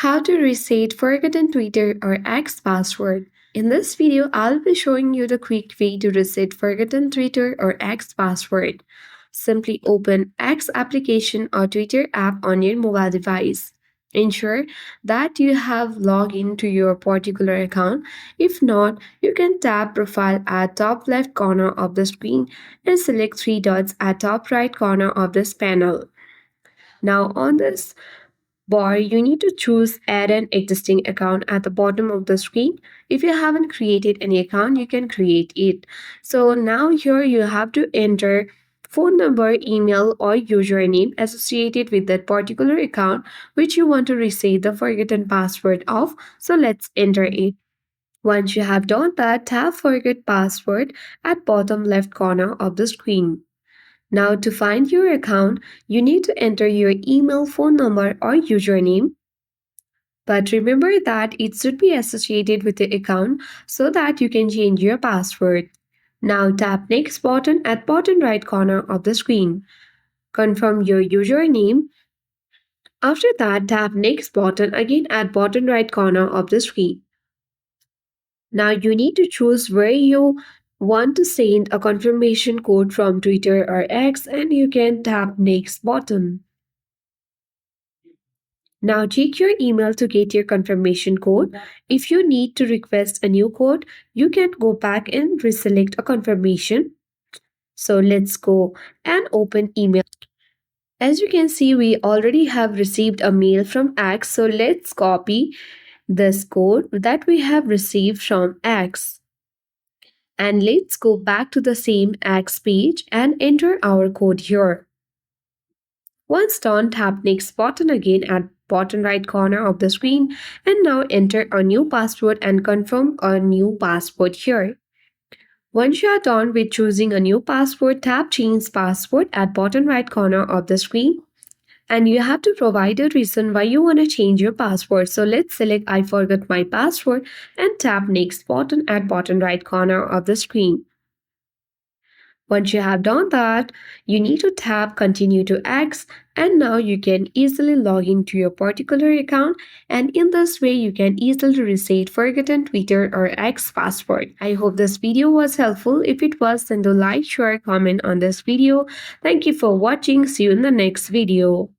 How to reset forgotten Twitter or X password. In this video, I'll be showing you the quick way to reset forgotten Twitter or X password. Simply open X application or Twitter app on your mobile device. Ensure that you have logged into your particular account. If not, you can tap profile at top left corner of the screen and select three dots at top right corner of this panel. Now on this bar, you need to choose add an existing account at the bottom of the screen. If you haven't created any account, you can create it. So now here you have to enter phone number, email or username associated with that particular account which you want to reset the forgotten password of. So let's enter it. Once you have done that, tap forget password at bottom left corner of the screen. Now, to find your account, you need to enter your email, phone number, or username. But remember that it should be associated with the account so that you can change your password. Now, tap Next button at bottom right corner of the screen. Confirm your username. After that, tap Next button again at bottom right corner of the screen. Now you need to choose where you want to send a confirmation code from Twitter or X and you can tap next button. Now check your email to get your confirmation code. If you need to request a new code, you can go back and reselect a confirmation. So let's go and open email. As you can see, we already have received a mail from X. So let's copy this code that we have received from X. And let's go back to the same X page and enter our code here. Once done, tap next button again at bottom right corner of the screen and now enter a new password and confirm a new password here. Once you are done with choosing a new password, tap change password at bottom right corner of the screen and you have to provide a reason why you want to change your password. So let's select I forgot my password and tap next button at bottom right corner of the screen. Once you have done that, you need to tap continue to X and now you can easily log into your particular account and in this way you can easily reset forgotten Twitter or X password. I hope this video was helpful. If it was, then do like, share, comment on this video. Thank you for watching. See you in the next video.